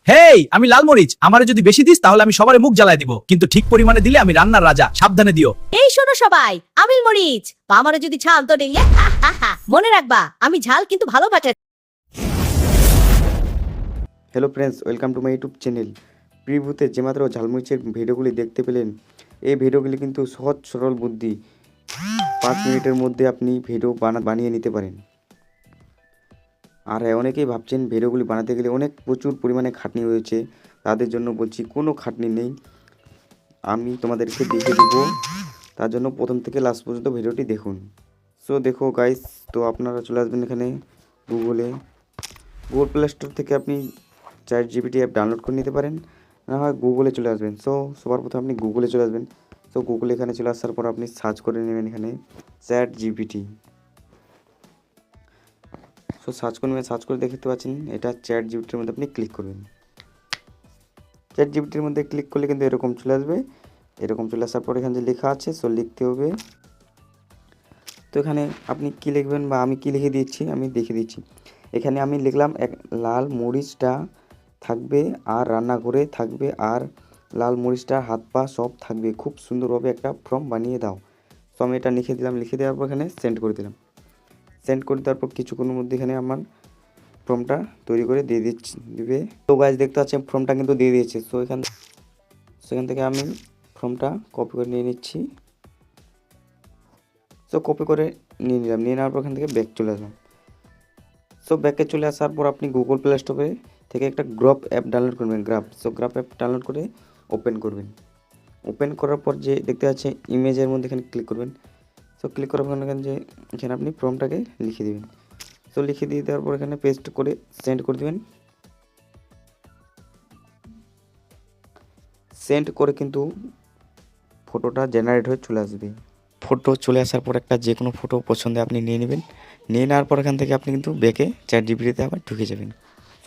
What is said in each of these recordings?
হেই, আমি লাল মরিচ আমারে যদি বেশি দিস তাহলে আমি সবার মুখ জ্বালায় দিব, কিন্তু ঠিক পরিমাণে দিলে আমি রান্নার রাজা, সাবধানে দিও। এই শোনো সবাই, আমিল মরিচ আমারও যদি ঝাল তো নেই। মনে রাখবা আমি ঝাল কিন্তু ভালো বাটা। Hello friends, welcome to my YouTube channel. প্রিভিউতে যেমাত্র ঝালমরিচের ভিডিওগুলি দেখতে পেলেন, এই ভিডিওগুলি কিন্তু সহজ সরল বুদ্ধি, 5 মিনিটের মধ্যে আপনি ভিডিও বানিয়ে নিতে পারেন। আর অনেকেই ভাবছেন ভিডিওগুলি বানাতে গেলে প্রচুর পরিমাণে খাটনি রয়েছে, তাদের জন্য বলছি কোনো খাটনি নেই, আমি তোমাদেরকে দেখিয়ে দেবো। তার জন্য প্রথম থেকে লাস্ট পর্যন্ত ভিডিওটি দেখুন। সো দেখো গাইস, তো আপনারা চলে আসবেন এখানে গুগল প্লে স্টোর থেকে আপনি ChatGPT অ্যাপ ডাউনলোড করে নিতে পারেন, না হয় গুগলে চলে আসবেন। সো সবার প্রথমে আপনি গুগলে চলে আসবেন। সো গুগলে এখানে চলে আসার পর আপনি সার্চ করে নেবেন এখানে ChatGPT। সো সার্চ করে দেখতে পাচ্ছেন এটা ChatGPTর মধ্যে আপনি ক্লিক করবেন। ChatGPTর মধ্যে ক্লিক করলে কিন্তু এরকম চলে আসবে। এরকম চলে আসার পর এখানে যে লেখা আছে, সো লিখতে হবে। তো এখানে আপনি কি লিখবেন বা আমি কি লিখে দিচ্ছি আমি দেখিয়ে দিচ্ছি। এখানে আমি লিখলাম লাল মরিচটা থাকবে আর রান্নাঘরে থাকবে, আর লাল মরিচটার হাত পা সব থাকবে, খুব সুন্দরভাবে একটা ফর্ম বানিয়ে দাও। সো আমি এটা লিখে দিলাম। লিখে দেওয়ার পর এখানে সেন্ড করে দিলাম। সেন্ড করে দেওয়ার পর কিছুক্ষণের মধ্যে এখানে আমার ফর্মটা তৈরি করে দিয়ে দিবে। তো গাইস দেখতে পাচ্ছেন ফর্মটা কিন্তু দিয়ে দিয়েছে। সো সেখান থেকে আমি ফর্মটা কপি করে নিয়ে নিচ্ছি। সো কপি করে নিয়ে নিলাম। নিয়ে নেওয়ার পর এখান থেকে ব্যাক চলে আসলাম। সো ব্যাকে চলে আসার পর আপনি গুগল প্লে স্টোরে থেকে একটা গ্রাফ অ্যাপ ডাউনলোড করবেন। গ্রাফ অ্যাপ ডাউনলোড করে ওপেন করবেন। ওপেন করার পর যে দেখতে পাচ্ছে ইমেজের মধ্যে এখানে ক্লিক করবেন। সো ক্লিক করার পর এখানে আপনি ফর্মটাকে লিখে দেবেন। সো লিখে দিয়ে দেওয়ার পর এখানে পেস্ট করে সেন্ড করে দেবেন। সেন্ড করে কিন্তু ফটোটা জেনারেট হয়ে চলে আসবে। ফটো চলে আসার পর একটা যে কোনো ফটো পছন্দে আপনি নিয়ে নেবেন। নিয়ে নেওয়ার পর এখান থেকে আপনি কিন্তু ব্যাকে ChatGPTতে আবার ঢুকে যাবেন।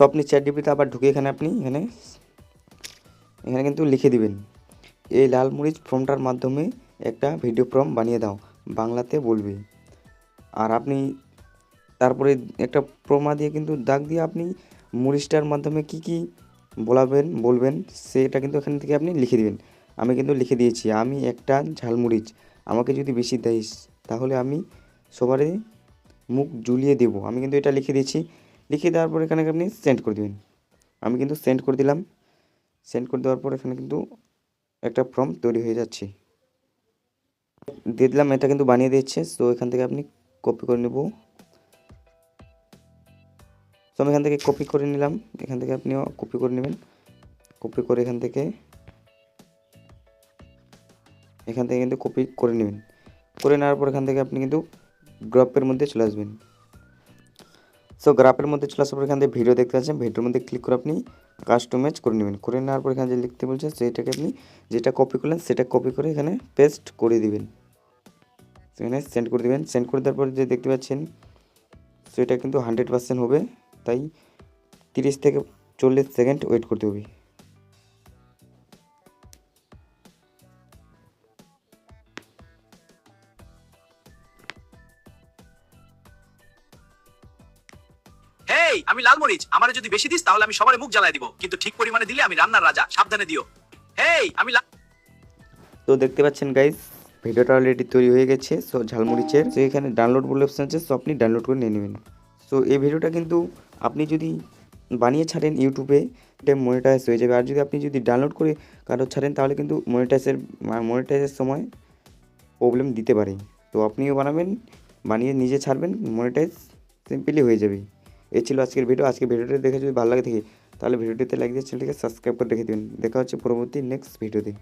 তো আপনি ChatGPTতে আবার ঢুকে এখানে কিন্তু লিখে দিবেন, এই লাল মরিচ ফর্মটার মাধ্যমে একটা ভিডিও ফর্ম বানিয়ে দাও, বাংলাতে বলবে। আর আপনি তারপরে একটা প্রমা দিয়ে কিন্তু দাগ দিয়ে আপনি মরিচটার মাধ্যমে কি বলবেন সেটা কিন্তু এখান থেকে আপনি লিখে দিবেন। আমি কিন্তু লিখে দিয়েছি, আমি একটা ঝালমরিচ, আমাকে যদি বেশি দিস তাহলে আমি সবারই মুখ জ্বলিয়ে দেবো। আমি কিন্তু এটা লিখে দিয়েছি। লিখে দেওয়ার পর এখানে আপনি সেন্ড করে দেবেন। আমি কিন্তু সেন্ড করে দিলাম। সেন্ড করে দেওয়ার পর এখানে কিন্তু একটা ফর্ম তৈরি হয়ে যাচ্ছে, দিয়ে দিলাম। এটা কিন্তু বানিয়ে দিচ্ছে। সো এখান থেকে আপনি কপি করে নেব। সো আমি এখান থেকে কপি করে নিলাম। এখান থেকে আপনিও কপি করে নেবেন। কপি করে এখান থেকে কিন্তু কপি করে নেবেন। করে নেওয়ার পর এখান থেকে আপনি কিন্তু গ্রাফের মধ্যে চলে আসবেন। সো গ্রাফের মধ্যে চলে আসার পর এখান থেকে ভিডিও দেখতে পাচ্ছেন, ভিডিওর মধ্যে ক্লিক করে আপনি কাস্টমাইজ করে নেবেন। করে নেওয়ার পর এখানে যে লিখতে বলছে সেইটাকে আপনি যেটা কপি করলেন সেটা কপি করে এখানে পেস্ট করে দিবেন। সেখানে সেন্ড করে দিবেন। সেন্ড করে দেওয়ার পর যে দেখতে পাচ্ছেন সেটা কিন্তু 100% হবে, তাই 30 থেকে 40 সেকেন্ড ওয়েট করতে হবে। হেই, আমি লাল মরিচ আমারে যদি বেশি দিস তাহলে আমি সবার মুখ জ্বালায় দিব, কিন্তু ঠিক পরিমাণে দিলে আমি রান্নার রাজা, সাবধানে দিও। হেই, আমি তো দেখতে পাচ্ছেন গাইস, ভিডিওটা অলরেডি তৈরি হয়ে গেছে। সো ঝালমরিচের যে এখানে ডাউনলোড বলে অপশন আছে, সো আপনি ডাউনলোড করে নিয়ে নেবেন। সো এই ভিডিওটা কিন্তু আপনি যদি বানিয়ে ছাড়েন ইউটিউবে, এটা মনিটাইজ হয়ে যাবে। আর যদি ডাউনলোড করে কারো ছাড়েন তাহলে কিন্তু মনিটাইজের সময় প্রবলেম দিতে পারে। তো আপনিও বানিয়ে নিজে ছাড়বেন, মনিটাইজ সিম্পলি হয়ে যাবে। এই ছিল আজকের ভিডিও। আজকের ভিডিওটা দেখে যদি ভালো লাগে থাকে তাহলে ভিডিওটিতে লাইক দিয়ে চ্যানেলটিকে সাবস্ক্রাইব করে রেখে দেবেন। দেখা হচ্ছে পরবর্তী নেক্সট ভিডিওতে।